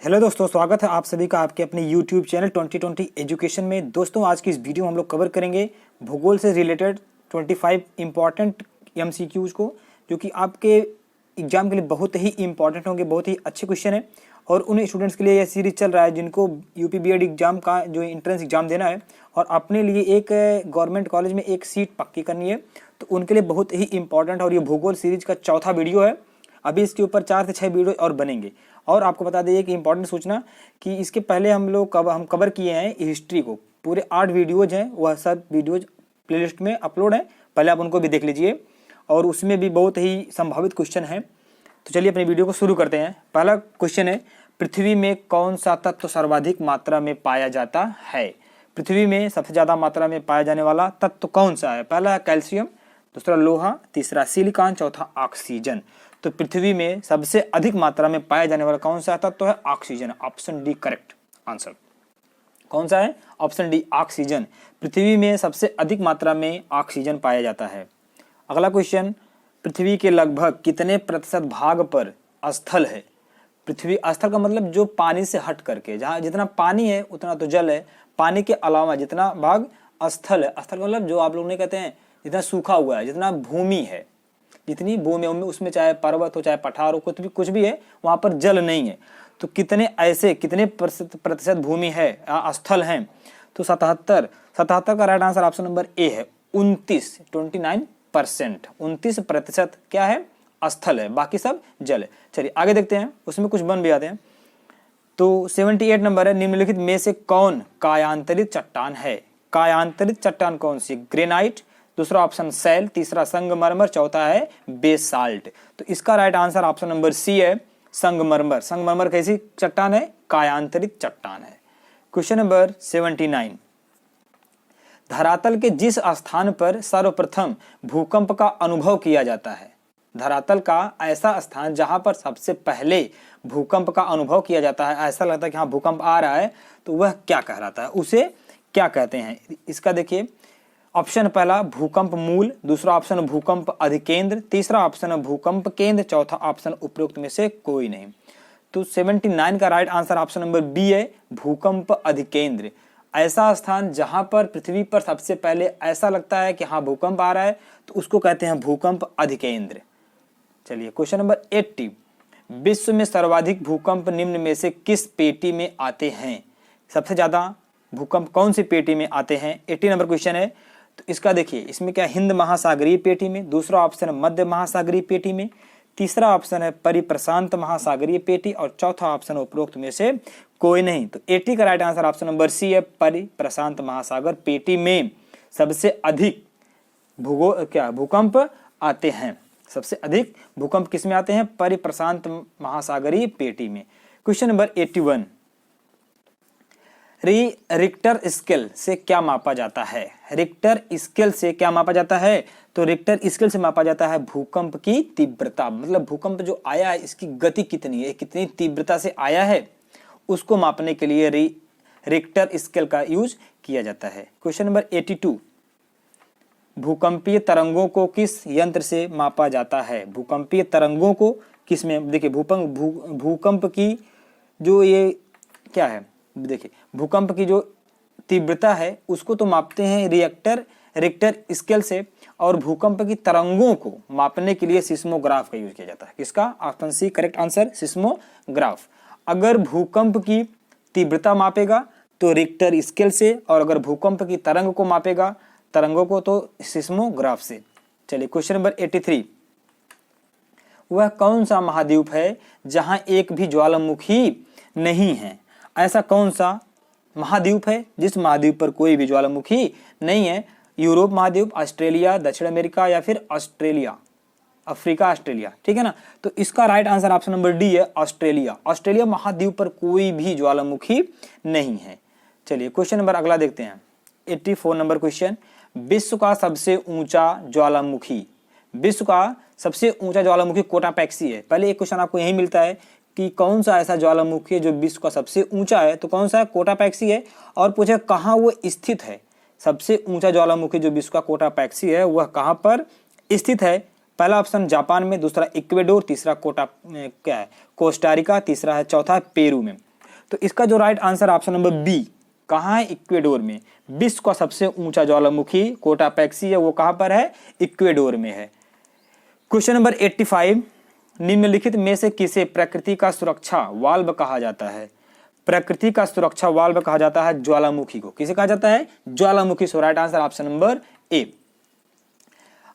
Hello दोस्तों, स्वागत है आप सभी का आपके अपने YouTube चैनल 2020 एजुकेशन में। दोस्तों, आज की इस वीडियो में हम लोग कवर करेंगे भूगोल से रिलेटेड 25 इम्पॉर्टेंट MCQs को, जो कि आपके एग्जाम के लिए बहुत ही इंपॉर्टेंट होंगे, बहुत ही अच्छे क्वेश्चन है। और उन स्टूडेंट्स के लिए यह सीरीज चल रहा है जिनको UP BEd एग्जाम का जो एंट्रेंस एग्जाम देना है और अपने लिए एक गवर्नमेंट कॉलेज में एक सीट पक्की करनी है, तो उनके लिए बहुत ही इंपॉर्टेंट। और ये भूगोल सीरीज का चौथा वीडियो है। अभी इसके ऊपर 4 से 6 वीडियो और बनेंगे। और आपको बता दें कि इंपॉर्टेंट सूचना कि इसके पहले हम कवर किए हैं हिस्ट्री को, पूरे 8 वीडियोज हैं, वह सब वीडियोज प्लेलिस्ट में अपलोड है, पहले आप उनको भी देख लीजिए। और उसमें भी बहुत ही संभावित क्वेश्चन है। तो चलिए अपनी वीडियो को शुरू करते हैं। पहला क्वेश्चन है, पृथ्वी में कौन सा तत्व सर्वाधिक मात्रा में पाया जाता है? पृथ्वी में सबसे ज्यादा मात्रा में पाया जाने वाला तत्व कौन सा है? पहला है कैल्शियम, दूसरा लोहा, तीसरा सिलिकॉन, चौथा ऑक्सीजन। तो पृथ्वी में सबसे अधिक मात्रा में पाया जाने वाला कौन सा तत्व है? Oxygen. Option D correct answer. कौन सा है? Option D oxygen. पृथ्वी में सबसे अधिक मात्रा में ऑक्सीजन पाया जाता है। अगला क्वेश्चन, पृथ्वी के लगभग कितने प्रतिशत भाग पर स्थल है? पृथ्वी स्थल का मतलब जो पानी से हट करके, जहाँ जितना पानी है उतना तो जल है, पानी के अलावा जितना भाग स्थल है। स्थल का मतलब जो आप लोग नहीं कहते हैं जितना सूखा हुआ है, जितना भूमि है, जितनी भूमि उसमें चाहे पर्वत हो चाहे पठार हो, कुछ भी है, वहां पर जल नहीं है। तो कितने प्रतिशत भूमि है, स्थल है? तो 77 का राइट आंसर ऑप्शन नंबर ए है। 29% 29% क्या है? स्थल है, बाकी सब जल है। चलिए आगे देखते हैं, उसमें कुछ बन भी आते हैं। तो 78 नंबर है, निम्नलिखित में से कौन कायांतरित चट्टान है? कायांतरित चट्टान कौन सी? ग्रेनाइट, दूसरा ऑप्शन सैल, तीसरा संगमरमर, चौथा है बेसाल्ट। तो इसका right answer option number C है, संगमरमर। संगमरमर कैसी चट्टान है? कायांतरित चट्टान है। क्वेश्चन नंबर 79, धरातल के जिस स्थान पर सर्वप्रथम भूकंप का अनुभव किया जाता है, धरातल का ऐसा स्थान जहां पर सबसे पहले भूकंप का अनुभव किया जाता है, ऐसा लगता है कि हाँ भूकंप आ रहा है, तो वह क्या कहलाता है? उसे क्या कहते हैं? इसका देखिए, ऑप्शन पहला भूकंप मूल, दूसरा ऑप्शन भूकंप अधिकेंद्र, तीसरा ऑप्शन भूकंप केंद्र, चौथा ऑप्शन उपरोक्त में से कोई नहीं। तो 79 का right answer option number B है, भूकंप अधिकेंद्र। ऐसा स्थान जहां पर पृथ्वी पर सबसे पहले ऐसा लगता है कि हाँ भूकंप आ रहा है, तो उसको कहते हैं भूकंप अधिकेंद्र। चलिए क्वेश्चन नंबर 80, विश्व में सर्वाधिक भूकंप निम्न में से किस पेटी में आते हैं? सबसे ज्यादा भूकंप कौन सी पेटी में आते हैं? 80 नंबर क्वेश्चन है। तो इसका देखिए, इसमें क्या, हिंद महासागरीय पेटी में, दूसरा ऑप्शन मध्य महासागरीय पेटी में, तीसरा ऑप्शन है परिप्रशांत महासागरीय पेटी, और चौथा ऑप्शन उपरोक्त में से कोई नहीं। तो 80 का right answer option number C है, परिप्रशांत महासागर पेटी में सबसे अधिक भूकंप आते हैं। सबसे अधिक भूकंप किस में आते हैं? परिप्रशांत महासागरीय पेटी में। क्वेश्चन नंबर 81, रिक्टर स्केल से क्या मापा जाता है? रिक्टर स्केल से क्या मापा जाता है? तो रिक्टर स्केल से मापा जाता है भूकंप की तीव्रता, मतलब भूकंप जो आया है इसकी गति कितनी है, कितनी तीव्रता से आया है, उसको मापने के लिए रिक्टर स्केल का यूज किया जाता है। क्वेश्चन नंबर 82, भूकंपीय तरंगों को किस यंत्र से मापा जाता है? भूकंपीय तरंगों को किस में, देखिए भूकंप की जो ये क्या है, देखिए भूकंप की जो तीव्रता है उसको तो मापते हैं रिक्टर स्केल से, और भूकंप की तरंगों को मापने के लिए सिस्मोग्राफ का यूज किया जाता है। किसका? Option C correct answer, seismograph. अगर भूकंप की तीव्रता मापेगा तो रिक्टर स्केल से, और अगर भूकंप की तरंग को मापेगा, तरंगों को, तो सिस्मोग्राफ से। चलिए क्वेश्चन नंबर 83, वह कौन सा महाद्वीप है जहां एक भी ज्वालामुखी नहीं है? ऐसा कौन सा महाद्वीप है जिस महाद्वीप पर कोई भी ज्वालामुखी नहीं है? यूरोप महाद्वीप, ऑस्ट्रेलिया, दक्षिण अमेरिका, या फिर ऑस्ट्रेलिया, अफ्रीका, ऑस्ट्रेलिया, ठीक है ना? तो इसका right answer option number D है, ऑस्ट्रेलिया। ऑस्ट्रेलिया महाद्वीप पर कोई भी ज्वालामुखी नहीं है। चलिए क्वेश्चन नंबर अगला देखते हैं, 84 नंबर क्वेश्चन, विश्व का सबसे ऊंचा ज्वालामुखी, विश्व का सबसे ऊंचा ज्वालामुखी कोटापैक्सी है। पहले एक क्वेश्चन आपको यही मिलता है कि कौन सा ऐसा ज्वालामुखी है जो विश्व का सबसे ऊंचा है, तो कौन सा है? कोटापैक्सी है। और पूछे कहाँ वो स्थित है? सबसे ऊंचा ज्वालामुखी जो विश्व का कोटापैक्सी है वह कहाँ पर स्थित है? पहला ऑप्शन जापान में, दूसरा इक्वेडोर, तीसरा कोस्टारिका, तीसरा है चौथा पेरू में। तो इसका जो right answer option number B, कहाँ है? इक्वेडोर में। विश्व का सबसे ऊंचा ज्वालामुखी कोटापैक्सी है, वो कहाँ पर है? इक्वेडोर में है। क्वेश्चन नंबर 85, निम्नलिखित में से किसे प्रकृति का सुरक्षा वाल्व कहा जाता है? प्रकृति का सुरक्षा वाल्व कहा जाता है ज्वालामुखी को। किसे कहा जाता है? ज्वालामुखी। So right answer option number A.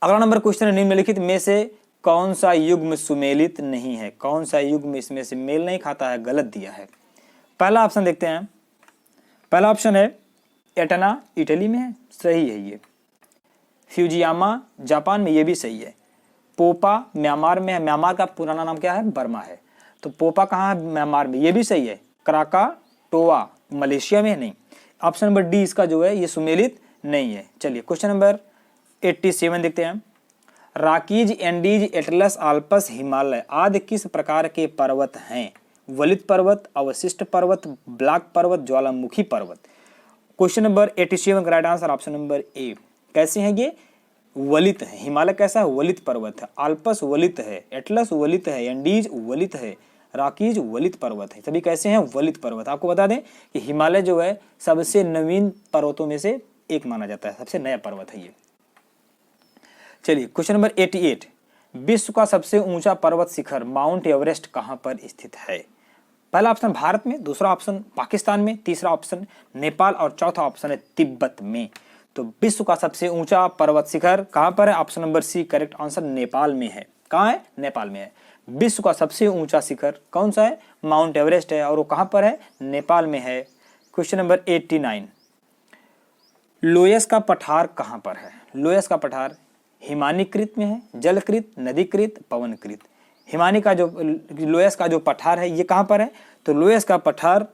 अगला नंबर क्वेश्चन है, निम्नलिखित में से कौन सा युग्म सुमेलित नहीं है? कौन सा युग्म इसमें से मेल नहीं खाता है? गलत दिया है। पहला ऑप्शन देखते हैं। पहला ऑप्शन है एटना, इटली में है, सही है ये। फ्यूजियामा जापान में, ये भी सही है। पोपा म्यांमार में है, म्यांमार का पुराना नाम क्या है? बर्मा है। तो पोपा कहाँ है? म्यांमार में, ये भी सही है। क्राकाटोआ मलेशिया में है, नहीं। ऑप्शन नंबर डी इसका जो है ये सुमेलित नहीं है। चलिए क्वेश्चन नंबर 87 देखते हैं। राकीज, एंडीज, एटलस, आल्पस, हिमालय आदि किस प्रकार के पर्वत हैं? वलित पर्वत, अवशिष्ट पर्वत, ब्लॉक पर्वत, ज्वालामुखी पर्वत। क्वेश्चन नंबर 87 का राइट आंसर ऑप्शन नंबर ए। कैसे हैं ये? वलित है। हिमालय कैसा है? वलित पर्वत है। आल्पस वलित है, एटलस वलित है, एंडीज वलित है, राकीज वलित पर्वत है। सभी कैसे हैं? वलित पर्वत। आपको बता दें कि हिमालय जो है सबसे नवीन पर्वतों में से एक माना जाता है, सबसे नया पर्वत है ये। चलिए क्वेश्चन नंबर 88, विश्व का सबसे ऊंचा पर्वत शिखर माउंट एवरेस्ट कहां पर स्थित है? पहला ऑप्शन भारत में, दूसरा ऑप्शन पाकिस्तान में, तीसरा ऑप्शन नेपाल और चौथा ऑप्शन है तिब्बत में। तो विश्व का सबसे ऊंचा पर्वत शिखर कहां पर है? Option number C correct answer Nepal में है। कहां है? नेपाल में है। विश्व का सबसे ऊंचा शिखर कौन सा है? माउंट एवरेस्ट है, और वो कहां पर है? नेपाल में है। क्वेश्चन नंबर 89, लोयस का पठार कहां पर है? लोयस का पठार हिमानीकृत में है, जलकृत, नदीकृत, पवनकृत। हिमानी का जो लोयस का जो पठार है ये कहां पर है? तो लोयस का पठार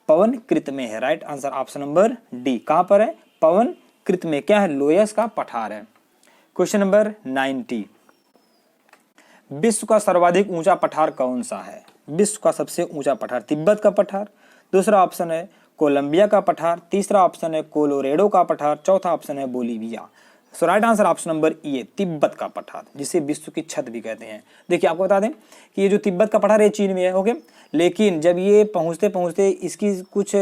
पवनकृत में है। Right answer option number D. कहां पर है? पवनकृत में। क्या है? लोयस का पठार है। क्वेश्चन नंबर 90, विश्व का सर्वाधिक ऊंचा पठार कौन सा है? विश्व का सबसे ऊंचा पठार तिब्बत का पठार, दूसरा ऑप्शन है कोलंबिया का पठार, तीसरा ऑप्शन है कोलोरेडो का पठार, चौथा ऑप्शन है बोलीविया। सो राइट आंसर ऑप्शन नंबर ए, तिब्बत का पठार, जिसे विश्व की छत भी कहते हैं। देखिए आपको बता दें कि ये जो तिब्बत का पठार है चीन में है, ओके, लेकिन जब ये पहुंचते पहुंचते इसकी कुछ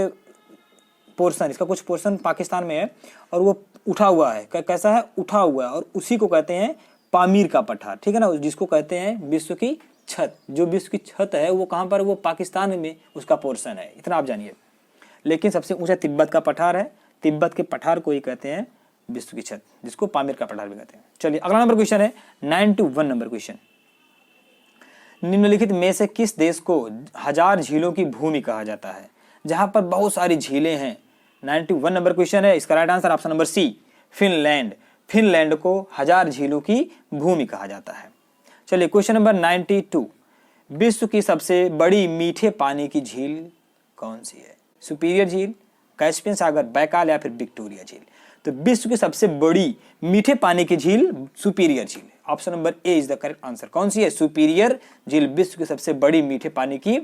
पोर्शन, इसका कुछ पोर्शन पाकिस्तान में है और वो उठा हुआ है। कैसा है? उठा हुआ है, और उसी को कहते हैं पामीर का पठार, ठीक है ना, जिसको कहते हैं विश्व की छत। जो विश्व की छत है वो कहाँ पर? वो पाकिस्तान में उसका पोर्शन है, इतना आप जानिए। लेकिन सबसे ऊंचा तिब्बत का पठार है, तिब्बत के पठार को ही कहते हैं विश्व की छत, जिसको पामीर का पठार भी कहते हैं। चलिए अगला नंबर क्वेश्चन है 91 नंबर क्वेश्चन, निम्नलिखित में से किस देश को 1000 झीलों की भूमि कहा जाता है? जहां पर बहुत सारी झीलें हैं। 91 नंबर क्वेश्चन है, इसका right answer option number C, Finland. Finland को 1000 झीलों की भूमि कहा जाता है। चलिए क्वेश्चन नंबर 92, विश्व की सबसे बड़ी मीठे पानी की झील कौन सी है? सुपीरियर झील, कैस्पियन सागर, बैकाल या फिर विक्टोरिया झील। तो विश्व की सबसे बड़ी मीठे पानी की झील सुपीरियर झील, option number A is the correct answer. कौन सी है? सुपीरियर झील विश्व की सबसे बड़ी मीठे पानी की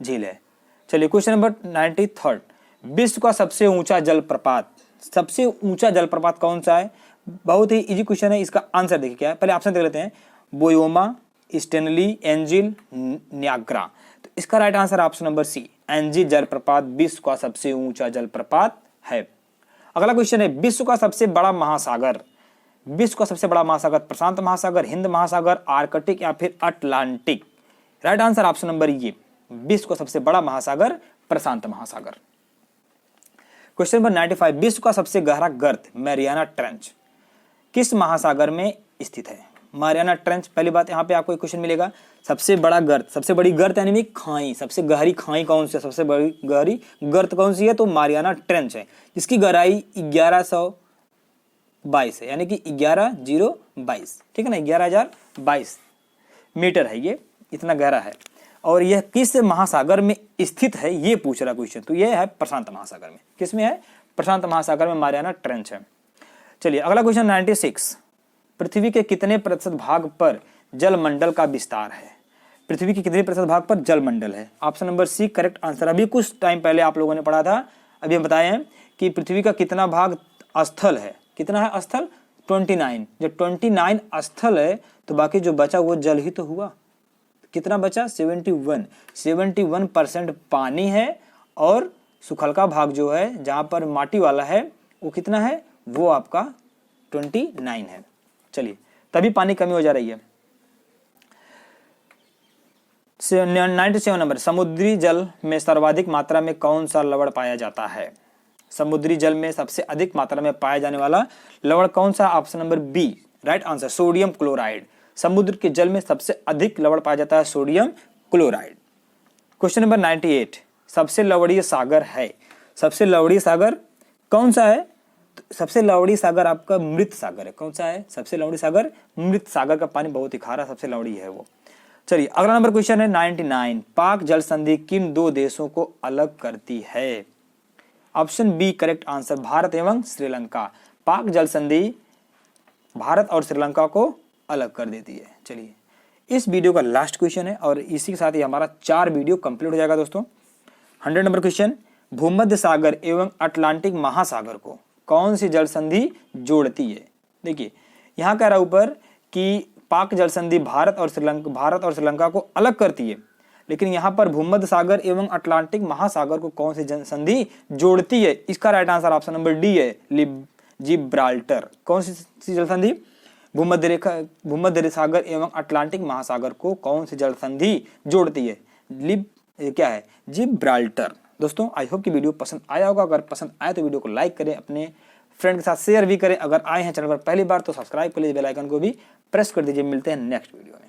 झील है। चलिए क्वेश्चन नंबर 93, विश्व का सबसे ऊंचा जलप्रपात, सबसे ऊंचा जलप्रपात कौन सा है? बहुत ही इजी क्वेश्चन है, इसका आंसर देखिए क्या है। पहले ऑप्शन देख लेते हैं, बोयोमा, स्टेनली, एंजिल, न्याग्रा। तो इसका right answer option number C, Angel जलप्रपात विश्व का सबसे ऊंचा जलप्रपात है। अगला क्वेश्चन है, विश्व का सबसे बड़ा महासागर, विश्व का सबसे बड़ा महासागर प्रशांत महासागर, हिंद महासागर, आर्कटिक या फिर Atlantic. Right answer option number ये, विश्व का सबसे बड़ा महासागर प्रशांत महासागर। क्वेश्चन नंबर 95, विश्व का सबसे गहरा गर्त मैरियाना ट्रेंच किस महासागर में स्थित है? मैरियाना ट्रेंच, पहली बात यहाँ पे आपको एक क्वेश्चन मिलेगा, सबसे बड़ा गर्त, सबसे बड़ी गर्त यानी खाई, सबसे गहरी खाई कौन सी है? सबसे बड़ी गहरी गर्त कौन सी है? तो मैरियाना ट्रेंच है, जिसकी गहराई 1122 है, यानी कि 11022, ठीक है ना, 11022 मीटर है, ये इतना गहरा है। और यह किस महासागर में स्थित है ये पूछ रहा क्वेश्चन, तो यह है प्रशांत महासागर में। किस में है? प्रशांत महासागर में मैरियाना ट्रेंच है। चलिए अगला क्वेश्चन 96, पृथ्वी के कितने प्रतिशत भाग पर जलमंडल का विस्तार है? पृथ्वी के कितने प्रतिशत भाग पर जलमंडल है? Option number C correct answer. अभी कुछ टाइम पहले आप लोगों ने पढ़ा था, अभी हम बताए हैं कि पृथ्वी का कितना भाग स्थल है, कितना है स्थल? 29। जब 29 स्थल है तो बाकी जो बचा वो जल ही तो हुआ। कितना बचा? 71% पानी है और सुखलका भाग जो है जहां पर माटी वाला है वो कितना है, वो आपका 29 है। चलिए, तभी पानी कमी हो जा रही है। 97 नंबर, समुद्री जल में सर्वाधिक मात्रा में कौन सा लवण पाया जाता है? समुद्री जल में सबसे अधिक मात्रा में पाया जाने वाला लवण कौन सा? Option number B right answer, sodium chloride. समुद्र के जल में सबसे अधिक लवण पाया जाता है सोडियम क्लोराइड। क्वेश्चन नंबर 98, सबसे लवणीय सागर है, सबसे लवणीय सागर कौन सा है? सबसे लवणीय सागर आपका मृत सागर है। कौन सा है सबसे लवणीय सागर? मृत सागर का पानी बहुत ही खारा, सबसे लवणीय है वो। चलिए, अगला नंबर क्वेश्चन है 99, पाक जल संधि किन दो देशों को अलग करती है? Option B correct answer, Bharat एवं श्रीलंका। पाक जल संधि भारत और श्रीलंका को अलग कर देती है। चलिए, इस वीडियो का लास्ट क्वेश्चन है और इसी के साथ ही हमारा 4 वीडियो कंप्लीट हो जाएगा दोस्तों। 100 नंबर क्वेश्चन, भूमध्य सागर एवं अटलांटिक महासागर को कौन सी जल संधि जोड़ती है? देखिए, यहाँ कह रहा ऊपर कि पाक जल संधि भारत और श्रीलंका को अलग करती है, लेकिन यहाँ पर भूमध्य सागर एवं अटलांटिक महासागर को कौन सी जल संधि जोड़ती है? इसका right answer option number D है, जिब्राल्टर। कौन सी जल संधि? भूमध्य सागर एवं अटलांटिक महासागर को कौन सी जल संधि जोड़ती है? क्या है? जिब्राल्टर। दोस्तों, आई होप कि वीडियो पसंद आया होगा। अगर पसंद आए तो वीडियो को लाइक करें, अपने फ्रेंड के साथ शेयर भी करें। अगर आए हैं चैनल पर पहली बार तो सब्सक्राइब कर लीजिए, बेल आइकन को भी प्रेस कर दीजिए। मिलते हैं नेक्स्ट वीडियो में।